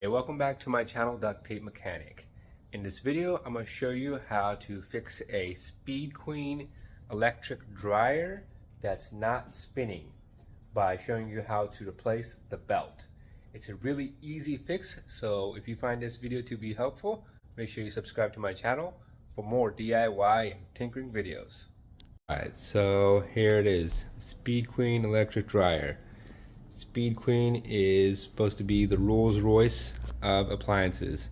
Hey, welcome back to my channel, Duct Tape Mechanic. In this video, I'm going to show you how to fix a Speed Queen electric dryer that's not spinning by showing you how to replace the belt. It's a really easy fix, so if you find this video to be helpful, make sure you subscribe to my channel for more DIY and tinkering videos. Alright, so here it is, Speed Queen electric dryer. Speed Queen is supposed to be the Rolls Royce of appliances,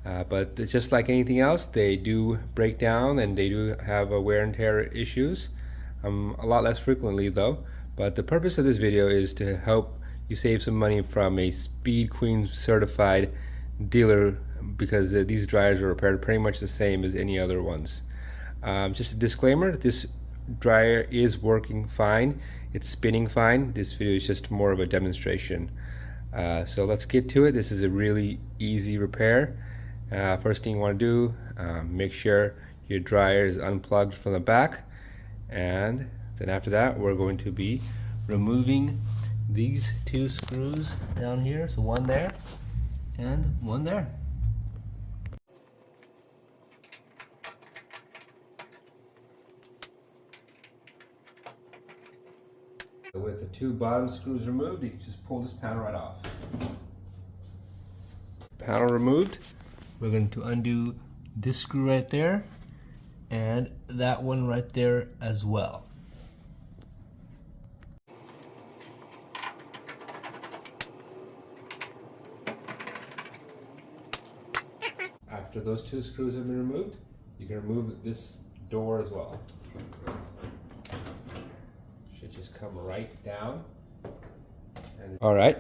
but just like anything else, they do break down and they do have wear and tear issues, a lot less frequently though. But the purpose of this video is to help you save some money from a Speed Queen certified dealer, because these dryers are repaired pretty much the same as any other ones. Just a disclaimer, this dryer is working fine. It's spinning fine. This video is just more of a demonstration. So let's get to it. This is a really easy repair. First thing you want to do, make sure your dryer is unplugged from the back, and then after that we're going to be removing these two screws down here. So one there and one there. So with the two bottom screws removed, you can just pull this panel right off. Panel removed, we're going to undo this screw right there and that one right there as well. After those two screws have been removed, you can remove this door as well. Should just come right down. All right,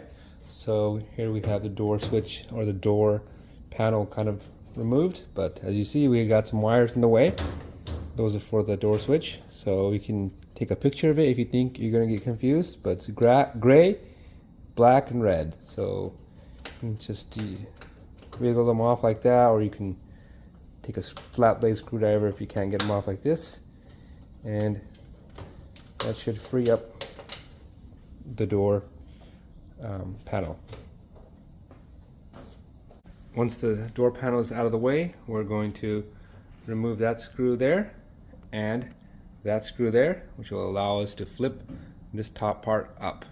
so here we have the door switch, or the door panel, kind of removed, but as you see, we got some wires in the way. Those are for the door switch, so you can take a picture of it if you think you're going to get confused. But it's gray, black, and red, so you can just wiggle them off like that, or you can take a flat blade screwdriver if you can't get them off like this, and that should free up the door panel. Once the door panel is out of the way, we're going to remove that screw there and that screw there, which will allow us to flip this top part up.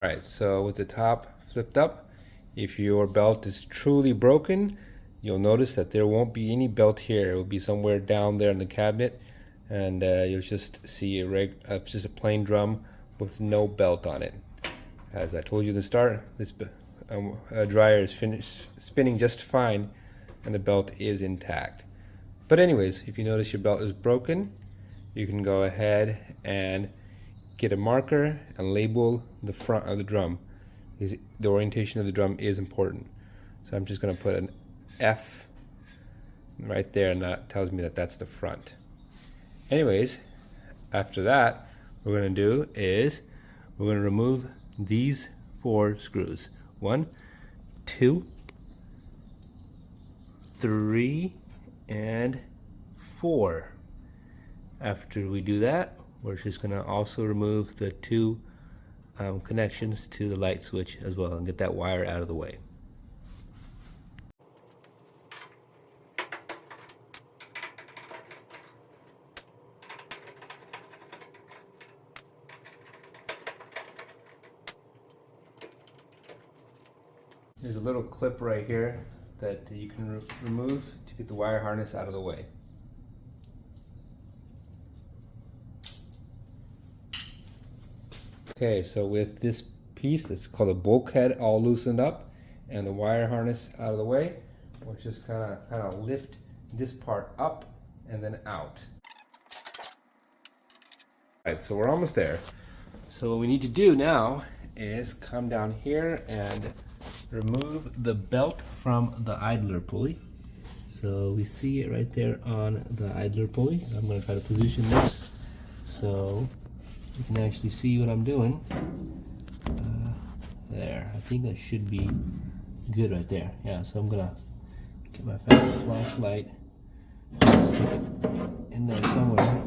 Alright, so with the top flipped up, if your belt is truly broken, you'll notice that there won't be any belt here. It will be somewhere down there in the cabinet, and you'll just see just a plain drum with no belt on it. As I told you at the start, this dryer is spinning just fine and the belt is intact. But anyways, if you notice your belt is broken, you can go ahead and get a marker and label the front of the drum, because the orientation of the drum is important. So I'm just going to put an F right there, and that tells me that that's the front. Anyways, after that, what we're going to do is we're going to remove these 4 screws. 1, 2, 3, and 4. After we do that, we're just going to also remove the 2 connections to the light switch as well, and get that wire out of the way. There's a little clip right here that you can remove to get the wire harness out of the way. Okay, so with this piece, it's called a bulkhead, all loosened up, and the wire harness out of the way, we'll just kind of lift this part up and then out. Alright, so we're almost there. So what we need to do now is come down here and remove the belt from the idler pulley. So we see it right there on the idler pulley. I'm going to try to position this so you can actually see what I'm doing. There, I think that should be good right there. Yeah, so I'm gonna get my flashlight stick it in there somewhere.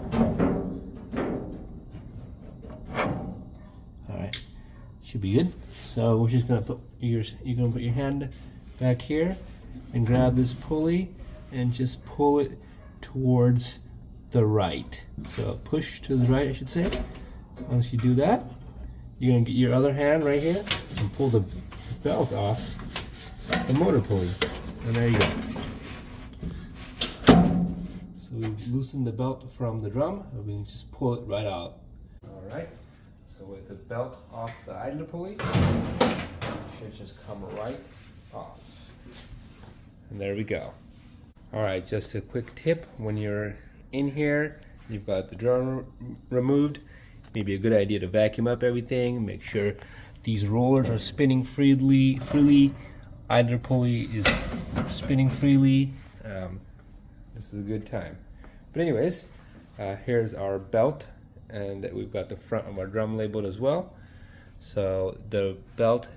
All right, should be good. So we're just gonna put you're gonna put your hand back here and grab this pulley and just pull it towards the right. So push to the right, I should say. Once you do that, you're gonna get your other hand right here and pull the belt off the motor pulley. And there you go. So we've loosened the belt from the drum, and we can just pull it right out. All right. So with the belt off the idler pulley, it should just come right off. And there we go. All right, just a quick tip. When you're in here, you've got the drum removed, maybe a good idea to vacuum up everything, make sure these rollers are spinning freely, idler pulley is spinning freely. This is a good time. But anyways, here's our belt, and we've got the front of our drum labeled as well. So the belt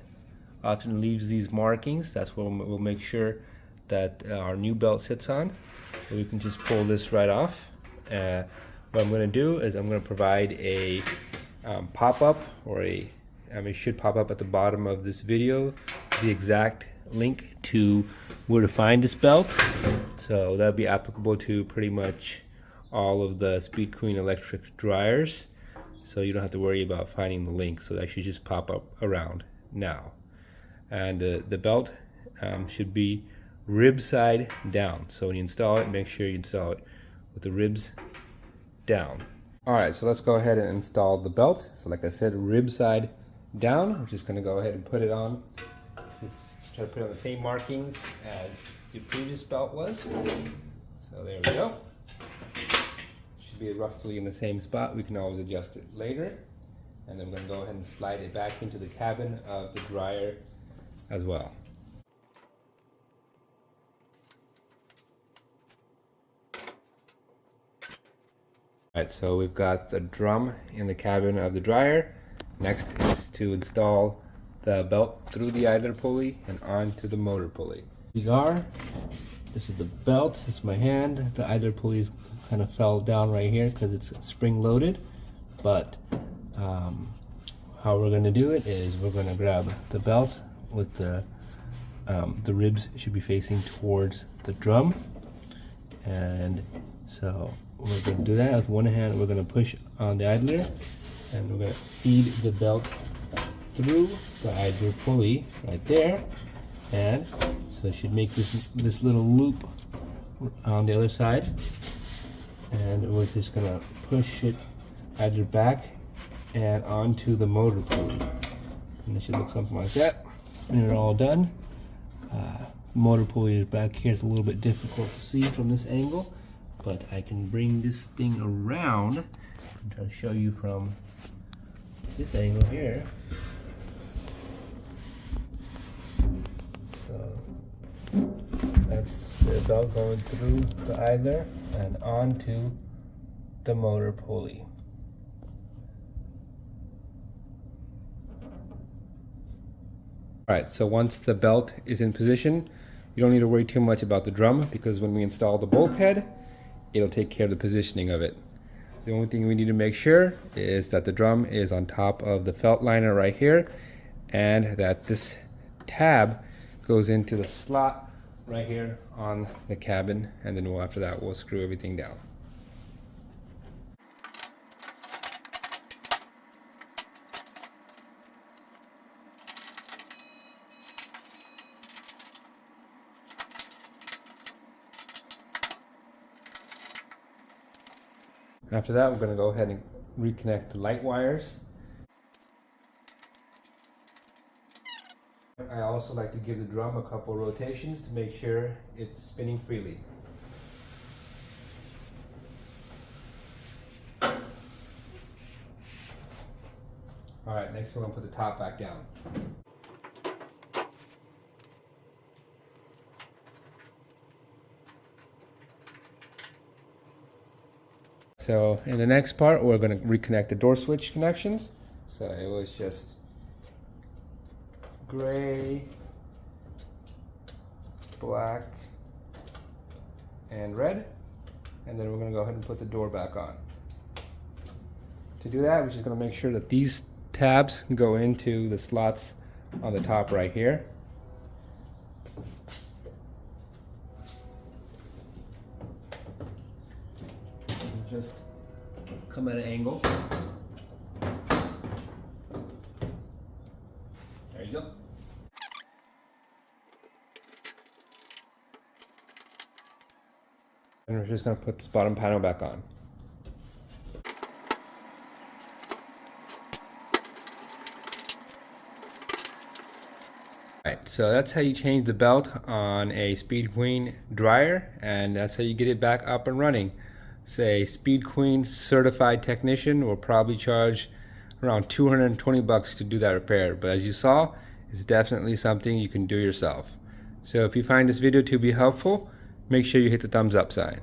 often leaves these markings. That's what we'll make sure that our new belt sits on. So we can just pull this right off. What I'm going to do is I'm going to provide a pop-up, or it should pop up at the bottom of this video, the exact link to where to find this belt. So that'll be applicable to pretty much all of the Speed Queen electric dryers. So you don't have to worry about finding the link. So that should just pop up around now. And the belt should be rib side down. So when you install it, make sure you install it with the ribs down. All right, so let's go ahead and install the belt. So like I said, rib side down. I'm just gonna go ahead and put it on. Just try to put on the same markings as the previous belt was. So there we go. Should be roughly in the same spot. We can always adjust it later. And then I'm gonna go ahead and slide it back into the cabin of the dryer as well. Alright, so we've got the drum in the cabin of the dryer. Next is to install the belt through the idler pulley and onto the motor pulley. These are, this is the belt, it's my hand. The idler pulley kind of fell down right here because it's spring loaded. But how we're going to do it is we're going to grab the belt with the ribs should be facing towards the drum. And so we're going to do that with one hand. We're going to push on the idler, and we're going to feed the belt through the idler pulley right there, and so it should make this little loop on the other side. And we're just going to push it idler back and onto the motor pulley, and it should look something like that. When you're all done, motor pulley is back here. It's a little bit difficult to see from this angle, but I can bring this thing around and try to show you from this angle here. So that's the belt going through the idler and onto the motor pulley. Alright, so once the belt is in position, you don't need to worry too much about the drum, because when we install the bulkhead, it'll take care of the positioning of it. The only thing we need to make sure is that the drum is on top of the felt liner right here, and that this tab goes into the slot right here on the cabin, and then after that we'll screw everything down. After that, we're going to go ahead and reconnect the light wires. I also like to give the drum a couple rotations to make sure it's spinning freely. Alright, next we're going to put the top back down. So in the next part, we're going to reconnect the door switch connections. So it was just gray, black, and red. and then we're going to go ahead and put the door back on. To do that, we're just going to make sure that these tabs go into the slots on the top right here. And just come at an angle. There you go. And we're just going to put this bottom panel back on. Alright, so that's how you change the belt on a Speed Queen dryer, and that's how you get it back up and running. Say Speed Queen certified technician will probably charge around $220 to do that repair, but as you saw, it's definitely something you can do yourself. So if you find this video to be helpful, make sure you hit the thumbs up sign.